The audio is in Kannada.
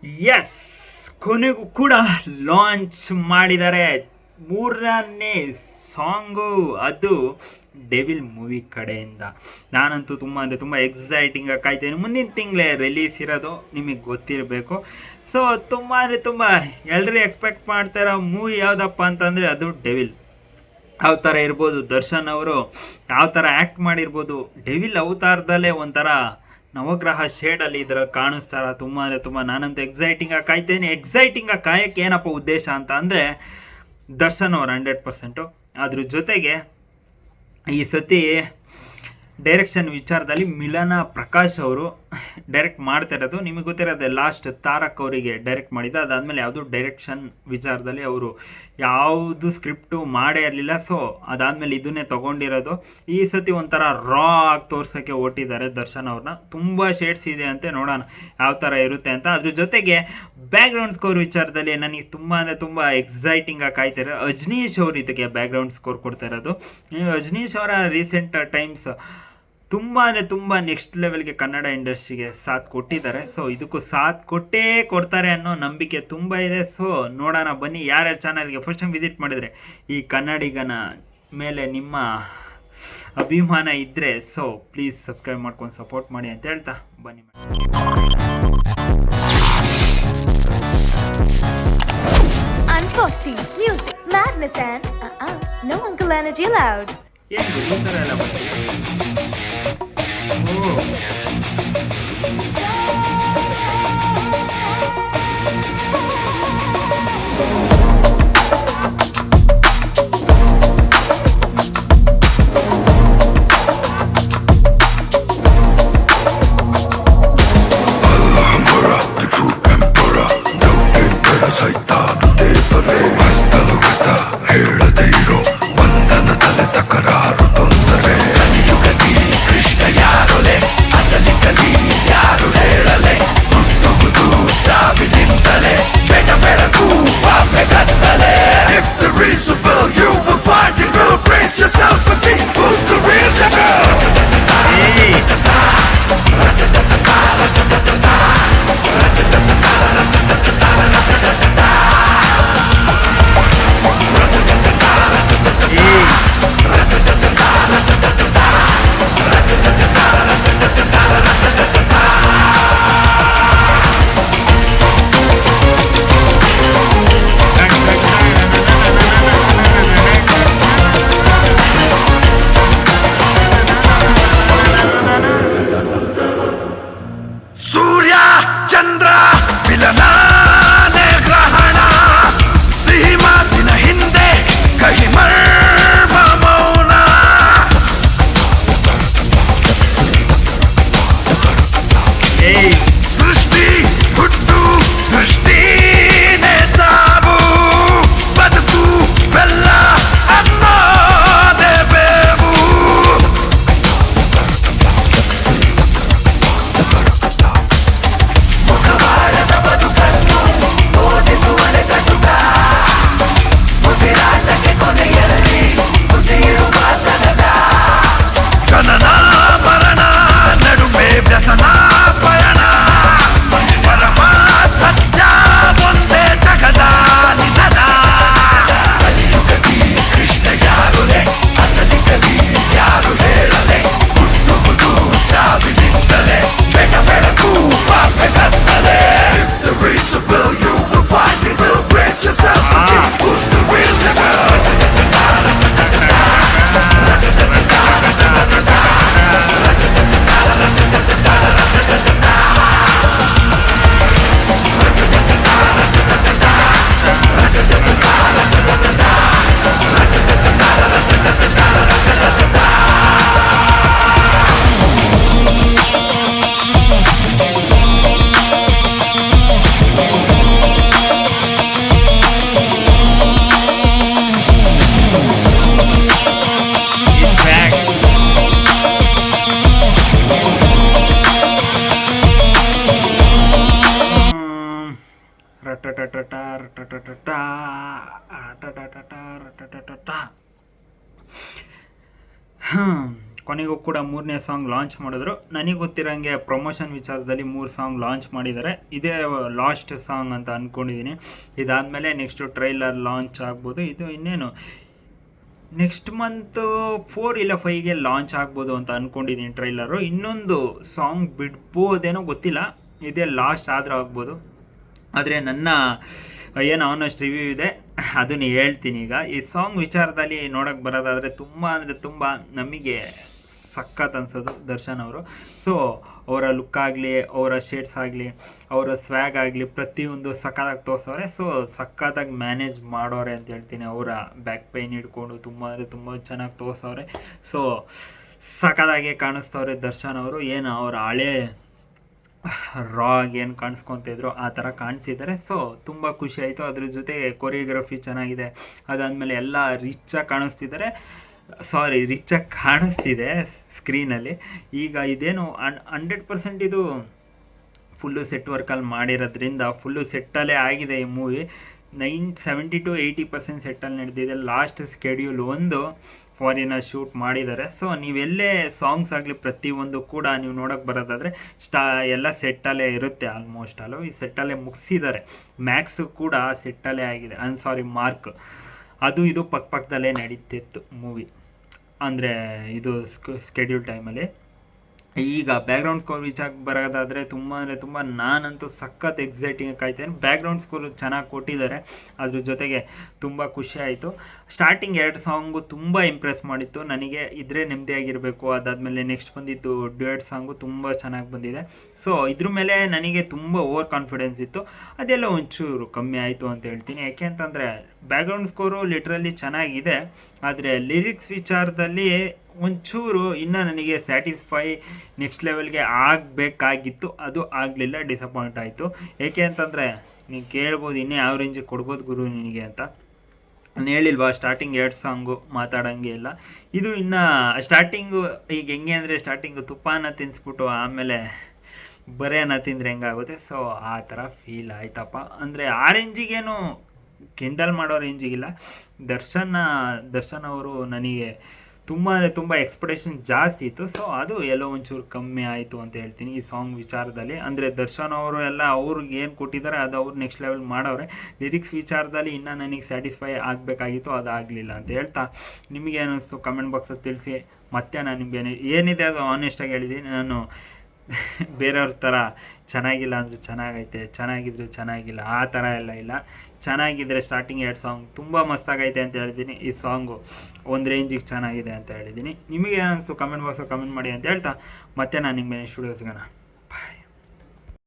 ಎಸ್, ಕೊನೆಗೂ ಕೂಡ ಲಾಂಚ್ ಮಾಡಿದ್ದಾರೆ ಮೂರನೇ ಸಾಂಗು, ಅದು ಡೆವಿಲ್ ಮೂವಿ ಕಡೆಯಿಂದ. ನಾನಂತೂ ತುಂಬ ಅಂದರೆ ತುಂಬ ಎಕ್ಸೈಟಿಂಗಾಗಿ ಕಾಯ್ತೇನೆ. ಮುಂದಿನ ತಿಂಗಳೇ ರಿಲೀಸ್ ಇರೋದು, ನಿಮಗೆ ಗೊತ್ತಿರಬೇಕು. ಸೊ ತುಂಬ ಅಂದರೆ ತುಂಬ ಎಲ್ಲರೂ ಎಕ್ಸ್ಪೆಕ್ಟ್ ಮಾಡ್ತಾರೋ ಮೂವಿ ಯಾವುದಪ್ಪ ಅಂತಂದರೆ ಅದು ಡೆವಿಲ್. ಯಾವ ಥರ ಇರ್ಬೋದು, ದರ್ಶನ್ ಅವರು ಯಾವ ಥರ ಆ್ಯಕ್ಟ್ ಮಾಡಿರ್ಬೋದು, ಡೆವಿಲ್ ಅವತಾರದಲ್ಲೇ ಒಂಥರ ನವಗ್ರಹ ಶೇಡಲ್ಲಿ ಇದ್ರಲ್ಲಿ ಕಾಣಿಸ್ತಾರ. ತುಂಬ ಅಂದರೆ ತುಂಬ ನಾನಂತೂ ಎಕ್ಸೈಟಿಂಗಾಗಿ ಕಾಯ್ತೇನೆ. ಎಕ್ಸೈಟಿಂಗಾಗಿ ಕಾಯಕ್ಕೆ ಏನಪ್ಪ ಉದ್ದೇಶ ಅಂತ ಅಂದರೆ ದರ್ಶನ್ ಅವರು 100%. ಅದ್ರ ಜೊತೆಗೆ ಈ ಸತಿ ಡೈರೆಕ್ಷನ್ ವಿಚಾರದಲ್ಲಿ ಮಿಲನ ಪ್ರಕಾಶ್ ಅವರು ಡೈರೆಕ್ಟ್ ಮಾಡ್ತಾ ಇರೋದು. ನಿಮಗೆ ಗೊತ್ತಿರೋದೆ, ಲಾಸ್ಟ್ ತಾರಕ್ ಅವರಿಗೆ ಡೈರೆಕ್ಟ್ ಮಾಡಿದ್ದ. ಅದಾದಮೇಲೆ ಯಾವುದು ಡೈರೆಕ್ಷನ್ ವಿಚಾರದಲ್ಲಿ ಅವರು ಯಾವುದು ಸ್ಕ್ರಿಪ್ಟು ಮಾಡೇ ಇರಲಿಲ್ಲ. ಸೊ ಅದಾದಮೇಲೆ ಇದನ್ನೇ ತೊಗೊಂಡಿರೋದು. ಈ ಸತಿ ಒಂಥರ ರಾ ಆಗಿ ತೋರ್ಸೋಕ್ಕೆ ಹೊಟ್ಟಿದ್ದಾರೆ ದರ್ಶನ್ ಅವ್ರನ್ನ. ತುಂಬ ಶೇಡ್ಸ್ ಇದೆ ಅಂತೆ, ನೋಡೋಣ ಯಾವ ಥರ ಇರುತ್ತೆ ಅಂತ. ಅದ್ರ ಜೊತೆಗೆ ಬ್ಯಾಕ್ಗ್ರೌಂಡ್ ಸ್ಕೋರ್ ವಿಚಾರದಲ್ಲಿ ನನಗೆ ತುಂಬ ಅಂದರೆ ತುಂಬ ಎಕ್ಸೈಟಿಂಗಾಗಿ ಕಾಯ್ತಾರೆ. ಅಜ್ನೀಶ್ ಅವರು ಇದಕ್ಕೆ ಬ್ಯಾಕ್ಗ್ರೌಂಡ್ ಸ್ಕೋರ್ ಕೊಡ್ತಾ ಇರೋದು. ಅಜ್ನೀಶ್ ಅವರ ರೀಸೆಂಟ್ ಟೈಮ್ಸ್ ತುಂಬ ಅಂದರೆ ತುಂಬ ನೆಕ್ಸ್ಟ್ ಲೆವೆಲ್ಗೆ ಕನ್ನಡ ಇಂಡಸ್ಟ್ರಿಗೆ ಸಾಥ್ ಕೊಟ್ಟಿದ್ದಾರೆ. ಸೊ ಇದಕ್ಕೂ ಸಾಥ್ ಕೊಟ್ಟೇ ಕೊಡ್ತಾರೆ ಅನ್ನೋ ನಂಬಿಕೆ ತುಂಬ ಇದೆ. ಸೊ ನೋಡೋಣ ಬನ್ನಿ. ಯಾರ್ಯಾರು ಚಾನಲ್ಗೆ ಫಸ್ಟ್ ಟೈಮ್ ವಿಸಿಟ್ ಮಾಡಿದರೆ ಈ ಕನ್ನಡಿಗನ ಮೇಲೆ ನಿಮ್ಮ ಅಭಿಮಾನ ಇದ್ದರೆ ಸೊ ಪ್ಲೀಸ್ ಸಬ್ಸ್ಕ್ರೈಬ್ ಮಾಡ್ಕೊಂಡು ಸಪೋರ್ಟ್ ಮಾಡಿ ಅಂತ ಹೇಳ್ತಾ ಬನ್ನಿ. Unforty music madness and no uncle energy allowed. ಏನು ಈ ಥರ ಎಲ್ಲ ಬರ್ತೀವಿ? ಕೊನೆಗೂ ಕೂಡ 3ನೇ ಸಾಂಗ್ ಲಾಂಚ್ ಮಾಡಿದ್ರು. ನನಗೆ ಗೊತ್ತಿರೋಂಗೆ ಪ್ರಮೋಷನ್ ವಿಚಾರದಲ್ಲಿ 3 ಸಾಂಗ್ ಲಾಂಚ್ ಮಾಡಿದ್ದಾರೆ. ಇದೇ ಲಾಸ್ಟ್ ಸಾಂಗ್ ಅಂತ ಅಂದ್ಕೊಂಡಿದ್ದೀನಿ. ಇದಾದಮೇಲೆ ನೆಕ್ಸ್ಟು ಟ್ರೈಲರ್ ಲಾಂಚ್ ಆಗ್ಬೋದು. ಇದು ಇನ್ನೇನು ನೆಕ್ಸ್ಟ್ ಮಂತ್ 4 ಇಲ್ಲ 5ಗೆ ಲಾಂಚ್ ಆಗ್ಬೋದು ಅಂತ ಅಂದ್ಕೊಂಡಿದ್ದೀನಿ ಟ್ರೈಲರು. ಇನ್ನೊಂದು ಸಾಂಗ್ ಬಿಡ್ಬೋದೇನೋ ಗೊತ್ತಿಲ್ಲ, ಇದೇ ಲಾಸ್ಟ್ ಆದರೂ ಆಗ್ಬೋದು. ಆದರೆ ನನ್ನ ಏನು ಆನೆಸ್ಟ್ ರಿವ್ಯೂ ಇದೆ, ಅದನ್ನು ಹೇಳ್ತೀನಿ ಈಗ. ಈ ಸಾಂಗ್ ವಿಚಾರದಲ್ಲಿ ನೋಡೋಕ್ಕೆ ಬರೋದಾದರೆ ತುಂಬ ಅಂದರೆ ತುಂಬ ನಮಗೆ ಸಖತ್ ಅನ್ಸೋದು ದರ್ಶನ್ ಅವರು. ಸೊ ಅವರ ಲುಕ್ ಆಗಲಿ, ಅವರ ಶೇಡ್ಸ್ ಆಗಲಿ, ಅವರ ಸ್ವ್ಯಾಗ್ ಆಗಲಿ, ಪ್ರತಿಯೊಂದು ಸಖತ್ತಾಗಿ ತೋರಿಸೋರೆ. ಸೊ ಸಖತ್ತಾಗಿ ಮ್ಯಾನೇಜ್ ಮಾಡೋರೆ ಅಂತ ಹೇಳ್ತೀನಿ. ಅವರ ಬ್ಯಾಕ್ ಪೈನ್ ಹಿಡ್ಕೊಂಡು ತುಂಬ ಅಂದರೆ ತುಂಬ ಚೆನ್ನಾಗಿ ತೋರಿಸೋರೆ. ಸೊ ಸಖತ್ತಾಗೆ ಕಾಣಿಸ್ತವ್ರೆ ದರ್ಶನ್ ಅವರು. ಏನು ಅವರ ಹಳೆ ರಾಗ್ ಏನು ಕಾಣಿಸ್ಕೊತಿದ್ರು ಆ ಥರ ಕಾಣಿಸಿದ್ದಾರೆ. ಸೊ ತುಂಬ ಖುಷಿ ಆಯಿತು. ಅದ್ರ ಜೊತೆಗೆ ಕೊರಿಯೋಗ್ರಫಿ ಚೆನ್ನಾಗಿದೆ. ಅದಾದಮೇಲೆ ಎಲ್ಲ ರಿಚ್ಚಾಗಿ ಕಾಣಿಸ್ತಿದೆ ಸ್ಕ್ರೀನಲ್ಲಿ. ಈಗ ಇದೇನು 100% ಇದು ಫುಲ್ಲು ಸೆಟ್ ವರ್ಕಲ್ಲಿ ಮಾಡಿರೋದ್ರಿಂದ ಫುಲ್ಲು ಸೆಟ್ಟಲ್ಲೇ ಆಗಿದೆ ಈ ಮೂವಿ. 70 to 80% ಸೆಟ್ಟಲ್ಲಿ ನಡೆದಿದೆ. ಲಾಸ್ಟ್ ಸ್ಕೆಡ್ಯೂಲ್ ಒಂದು ಫಾರಿನ ಶೂಟ್ ಮಾಡಿದ್ದಾರೆ. ಸೊ ನೀವೆಲ್ಲೇ ಸಾಂಗ್ಸ್ ಆಗಲಿ ಪ್ರತಿಯೊಂದು ಕೂಡ ನೀವು ನೋಡೋಕ್ಕೆ ಬರೋದಾದರೆ ಎಲ್ಲ ಸೆಟ್ಟಲ್ಲೇ ಇರುತ್ತೆ. ಆಲ್ಮೋಸ್ಟ್ ಅಲ್ಲೂ ಈ ಸೆಟ್ಟಲ್ಲೇ ಮುಗಿಸಿದ್ದಾರೆ. ಮ್ಯಾಕ್ಸು ಕೂಡ ಸೆಟ್ಟಲ್ಲೇ ಆಗಿದೆ. ಮಾರ್ಕ್ ಅದು ಇದು ಪಕ್ಕದಲ್ಲೇ ನಡೀತಿತ್ತು ಮೂವಿ, ಅಂದರೆ ಇದು ಸ್ಕೆಡ್ಯೂಲ್ ಟೈಮಲ್ಲಿ. ಈಗ ಬ್ಯಾಕ್ಗ್ರೌಂಡ್ ಸ್ಕೋರ್ ವಿಚಾರಕ್ಕೆ ಬರೋದಾದರೆ ತುಂಬ ಅಂದರೆ ತುಂಬ ನಾನಂತೂ ಸಖತ್ ಎಕ್ಸೈಟಿಂಗ್ ಕಾಯ್ತೇನೆ. ಬ್ಯಾಕ್ಗ್ರೌಂಡ್ ಸ್ಕೋರ್ ಚೆನ್ನಾಗಿ ಕೊಟ್ಟಿದ್ದಾರೆ. ಅದ್ರ ಜೊತೆಗೆ ತುಂಬ ಖುಷಿ ಆಯಿತು. ಸ್ಟಾರ್ಟಿಂಗ್ 2 ಸಾಂಗು ತುಂಬ ಇಂಪ್ರೆಸ್ ಮಾಡಿತ್ತು ನನಗೆ. ಇದ್ರೆ ನೆಮ್ಮದಿಯಾಗಿರಬೇಕು, ಅದಾದಮೇಲೆ ನೆಕ್ಸ್ಟ್ ಬಂದಿತ್ತು ಡ್ಯುಯೆಟ್ ಸಾಂಗು ತುಂಬ ಚೆನ್ನಾಗಿ ಬಂದಿದೆ. ಸೊ ಇದ್ರ ಮೇಲೆ ನನಗೆ ತುಂಬ ಓವರ್ ಕಾನ್ಫಿಡೆನ್ಸ್ ಇತ್ತು. ಅದೆಲ್ಲ ಒಂಚೂರು ಕಮ್ಮಿ ಆಯಿತು ಅಂತ ಹೇಳ್ತೀನಿ. ಯಾಕೆ ಅಂತಂದರೆ ಬ್ಯಾಕ್ಗ್ರೌಂಡ್ ಸ್ಕೋರು ಲಿಟ್ರಲಿ ಚೆನ್ನಾಗಿದೆ, ಆದರೆ ಲಿರಿಕ್ಸ್ ವಿಚಾರದಲ್ಲಿ ಒಂಚೂರು ಇನ್ನೂ ನನಗೆ ಸ್ಯಾಟಿಸ್ಫೈ ನೆಕ್ಸ್ಟ್ ಲೆವೆಲ್ಗೆ ಆಗಬೇಕಾಗಿತ್ತು. ಅದು ಆಗಲಿಲ್ಲ, ಡಿಸಪಾಯಿಂಟ್ ಆಯಿತು. ಏಕೆ ಅಂತಂದರೆ ನೀವು ಕೇಳ್ಬೋದು ಇನ್ನೇ ಯಾವ ರೇಂಜಿಗೆ ಕೊಡ್ಬೋದು ಗುರು ನಿನಗೆ ಅಂತ. ನಾನು ಹೇಳಿಲ್ವಾ ಸ್ಟಾರ್ಟಿಂಗ್ 2 ಸಾಂಗು ಮಾತಾಡೋಂಗೆ ಇಲ್ಲ. ಇದು ಇನ್ನು ಸ್ಟಾರ್ಟಿಂಗು ಈಗ ಹೆಂಗೆ ಅಂದರೆ ಸ್ಟಾರ್ಟಿಂಗು ತುಪ್ಪನ ತಿನ್ನಿಸ್ಬಿಟ್ಟು ಆಮೇಲೆ ಬರೆಯನ್ನ ತಿಂದರೆ ಹೆಂಗಾಗುತ್ತೆ. ಸೊ ಆ ಥರ ಫೀಲ್ ಆಯ್ತಪ್ಪ. ಅಂದರೆ ಆ ರೇಂಜಿಗೇನು ಕಿಂಡಲ್ ಮಾಡೋ ರೇಂಜಿಗಿಲ್ಲ. ದರ್ಶನ್ ಅವರು ನನಗೆ ತುಂಬ ಅಂದರೆ ತುಂಬ ಎಕ್ಸ್ಪೆಕ್ಟೇಷನ್ ಜಾಸ್ತಿ ಇತ್ತು. ಸೊ ಅದು ಎಲ್ಲೋ ಒಂಚೂರು ಕಮ್ಮಿ ಆಯಿತು ಅಂತ ಹೇಳ್ತೀನಿ ಈ ಸಾಂಗ್ ವಿಚಾರದಲ್ಲಿ. ಅಂದರೆ ದರ್ಶನ್ ಅವರು ಎಲ್ಲ ಅವ್ರಿಗೆ ಏನು ಕೊಟ್ಟಿದ್ದಾರೆ ಅದು ಅವ್ರು ನೆಕ್ಸ್ಟ್ ಲೆವೆಲ್ ಮಾಡವ್ರೆ. ಲಿರಿಕ್ಸ್ ವಿಚಾರದಲ್ಲಿ ಇನ್ನೂ ನನಗೆ ಸ್ಯಾಟಿಸ್ಫೈ ಆಗಬೇಕಾಗಿತ್ತು, ಅದು ಆಗಲಿಲ್ಲ ಅಂತ ಹೇಳ್ತಾ ನಿಮಗೆ ಅನ್ನಿಸ್ತು ಕಮೆಂಟ್ ಬಾಕ್ಸಲ್ಲಿ ತಿಳಿಸಿ. ಮತ್ತೆ ನಾನು ನಿಮಗೆ ಏನಿದೆ ಅದು ಆನೆಸ್ಟಾಗಿ ಹೇಳಿದ್ದೀನಿ. ನಾನು ಬೇರೆಯವ್ರ ಥರ ಚೆನ್ನಾಗಿಲ್ಲ ಅಂದರೆ ಚೆನ್ನಾಗೈತೆ, ಚೆನ್ನಾಗಿದ್ರೆ ಚೆನ್ನಾಗಿಲ್ಲ ಆ ಥರ ಎಲ್ಲ ಇಲ್ಲ. ಚೆನ್ನಾಗಿದ್ದರೆ ಸ್ಟಾರ್ಟಿಂಗ್ 2 ಸಾಂಗ್ ತುಂಬ ಮಸ್ತಾಗೈತೆ ಅಂತ ಹೇಳಿದ್ದೀನಿ. ಈ ಸಾಂಗು ಒಂದು ರೇಂಜಿಗೆ ಚೆನ್ನಾಗಿದೆ ಅಂತ ಹೇಳಿದ್ದೀನಿ. ನಿಮಗೆ ಏನಿಸ್ತು ಕಮೆಂಟ್ ಬಾಕ್ಸಲ್ಲಿ ಕಮೆಂಟ್ ಮಾಡಿ ಅಂತ ಹೇಳ್ತಾ ಮತ್ತೆ ನಾನು ನಿಮಗೆ ಸ್ಟುಡಿಯೋ ಸಿಗೋಣ.